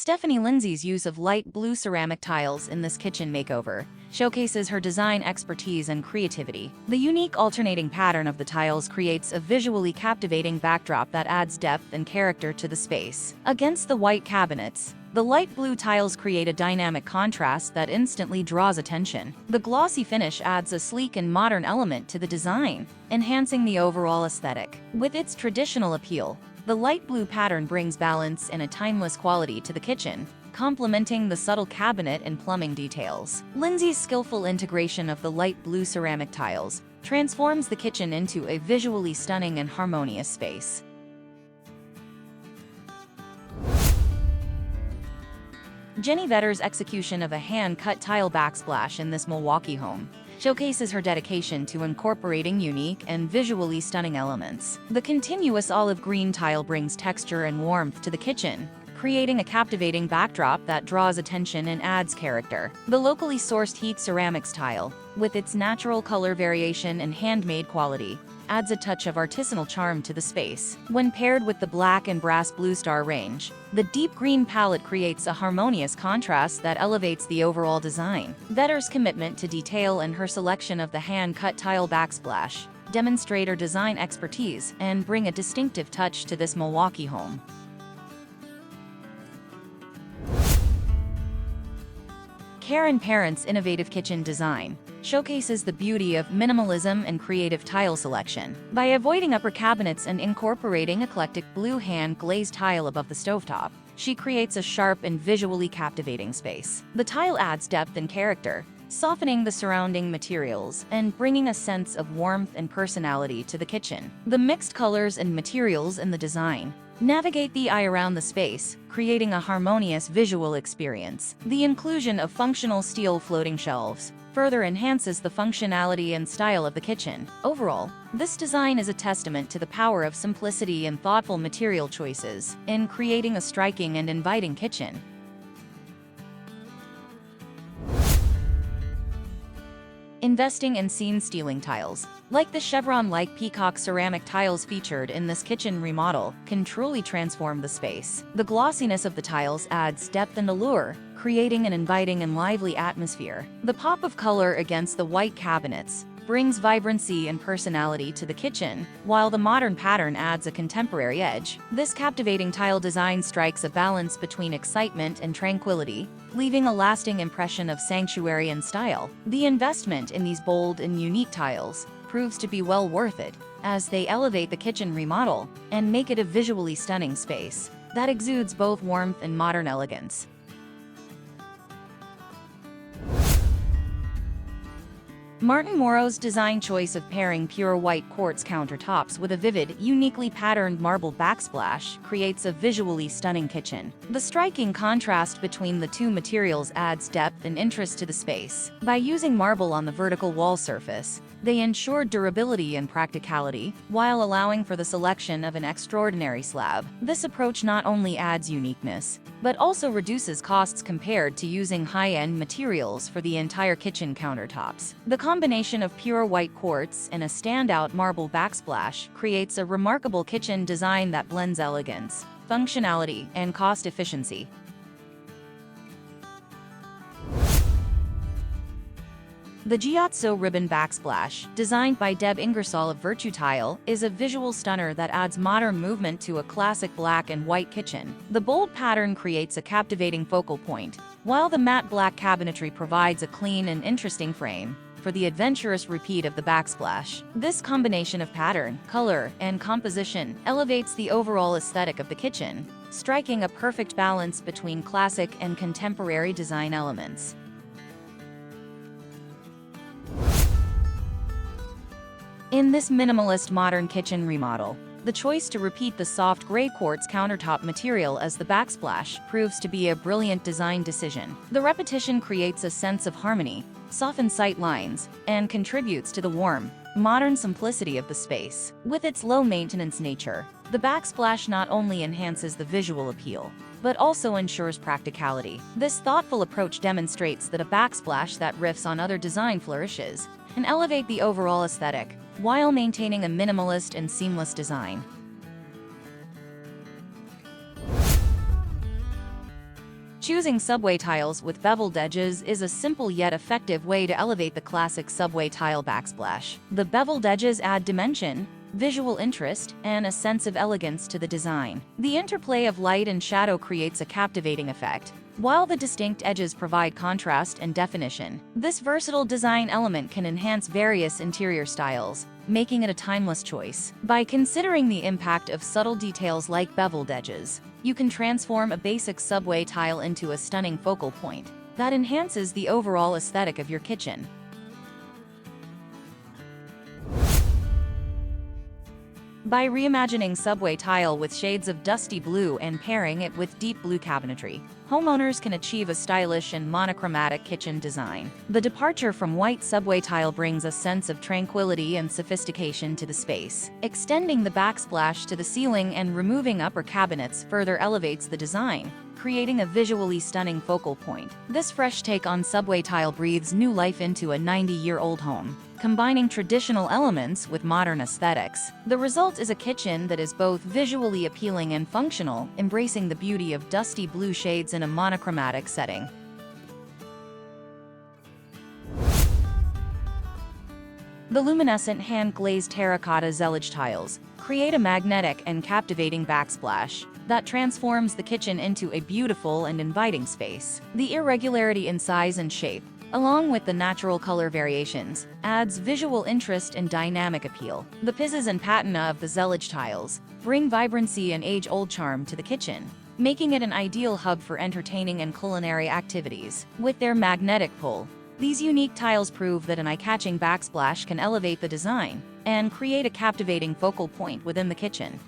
Stephanie Lindsay's use of light blue ceramic tiles in this kitchen makeover showcases her design expertise and creativity. The unique alternating pattern of the tiles creates a visually captivating backdrop that adds depth and character to the space. Against the white cabinets, the light blue tiles create a dynamic contrast that instantly draws attention. The glossy finish adds a sleek and modern element to the design, enhancing the overall aesthetic. With its traditional appeal, the light blue pattern brings balance and a timeless quality to the kitchen, complementing the subtle cabinet and plumbing details. Lindsay's skillful integration of the light blue ceramic tiles transforms the kitchen into a visually stunning and harmonious space. Jenny Vedder's execution of a hand-cut tile backsplash in this Milwaukee home showcases her dedication to incorporating unique and visually stunning elements. The continuous olive green tile brings texture and warmth to the kitchen, creating a captivating backdrop that draws attention and adds character. The locally sourced heat ceramics tile, with its natural color variation and handmade quality, adds a touch of artisanal charm to the space. When paired with the black and brass blue star range, the deep green palette creates a harmonious contrast that elevates the overall design. Vedder's commitment to detail and her selection of the hand-cut tile backsplash demonstrate her design expertise and bring a distinctive touch to this Milwaukee home. Karen Parent's innovative kitchen design showcases the beauty of minimalism and creative tile selection. By avoiding upper cabinets and incorporating eclectic blue hand-glazed tile above the stovetop, she creates a sharp and visually captivating space. The tile adds depth and character, softening the surrounding materials and bringing a sense of warmth and personality to the kitchen. The mixed colors and materials in the design navigate the eye around the space, creating a harmonious visual experience. The inclusion of functional steel floating shelves further enhances the functionality and style of the kitchen. Overall, this design is a testament to the power of simplicity and thoughtful material choices in creating a striking and inviting kitchen. Investing in scene-stealing tiles, like the chevron-like Peacock ceramic tiles featured in this kitchen remodel, can truly transform the space. The glossiness of the tiles adds depth and allure, creating an inviting and lively atmosphere. The pop of color against the white cabinets brings vibrancy and personality to the kitchen, while the modern pattern adds a contemporary edge. This captivating tile design strikes a balance between excitement and tranquility, leaving a lasting impression of sanctuary and style. The investment in these bold and unique tiles proves to be well worth it, as they elevate the kitchen remodel and make it a visually stunning space that exudes both warmth and modern elegance. Martin Morrow's design choice of pairing pure white quartz countertops with a vivid, uniquely patterned marble backsplash creates a visually stunning kitchen. The striking contrast between the two materials adds depth and interest to the space. By using marble on the vertical wall surface, they ensure durability and practicality, while allowing for the selection of an extraordinary slab. This approach not only adds uniqueness, but also reduces costs compared to using high-end materials for the entire kitchen countertops. The combination of pure white quartz and a standout marble backsplash creates a remarkable kitchen design that blends elegance, functionality, and cost efficiency. The Giazzo Ribbon Backsplash, designed by Deb Ingersoll of Virtue Tile, is a visual stunner that adds modern movement to a classic black and white kitchen. The bold pattern creates a captivating focal point, while the matte black cabinetry provides a clean and interesting frame for the adventurous repeat of the backsplash. This combination of pattern, color, and composition elevates the overall aesthetic of the kitchen, striking a perfect balance between classic and contemporary design elements. In this minimalist modern kitchen remodel, the choice to repeat the soft gray quartz countertop material as the backsplash proves to be a brilliant design decision. The repetition creates a sense of harmony, softens sight lines, and contributes to the warm, modern simplicity of the space. With its low-maintenance nature, the backsplash not only enhances the visual appeal, but also ensures practicality. This thoughtful approach demonstrates that a backsplash that riffs on other design flourishes and elevate the overall aesthetic, while maintaining a minimalist and seamless design. Choosing subway tiles with beveled edges is a simple yet effective way to elevate the classic subway tile backsplash. The beveled edges add dimension, visual interest, and a sense of elegance to the design. The interplay of light and shadow creates a captivating effect, while the distinct edges provide contrast and definition. This versatile design element can enhance various interior styles, making it a timeless choice. By considering the impact of subtle details like beveled edges, you can transform a basic subway tile into a stunning focal point that enhances the overall aesthetic of your kitchen. By reimagining subway tile with shades of dusty blue and pairing it with deep blue cabinetry, homeowners can achieve a stylish and monochromatic kitchen design. The departure from white subway tile brings a sense of tranquility and sophistication to the space. Extending the backsplash to the ceiling and removing upper cabinets further elevates the design, creating a visually stunning focal point. This fresh take on subway tile breathes new life into a 90-year-old home, combining traditional elements with modern aesthetics. The result is a kitchen that is both visually appealing and functional, embracing the beauty of dusty blue shades in a monochromatic setting. The luminescent hand-glazed terracotta Zellige tiles create a magnetic and captivating backsplash that transforms the kitchen into a beautiful and inviting space. The irregularity in size and shape, along with the natural color variations, adds visual interest and dynamic appeal. The pizzas and patina of the Zellige tiles bring vibrancy and age-old charm to the kitchen, making it an ideal hub for entertaining and culinary activities. With their magnetic pull, these unique tiles prove that an eye-catching backsplash can elevate the design and create a captivating focal point within the kitchen.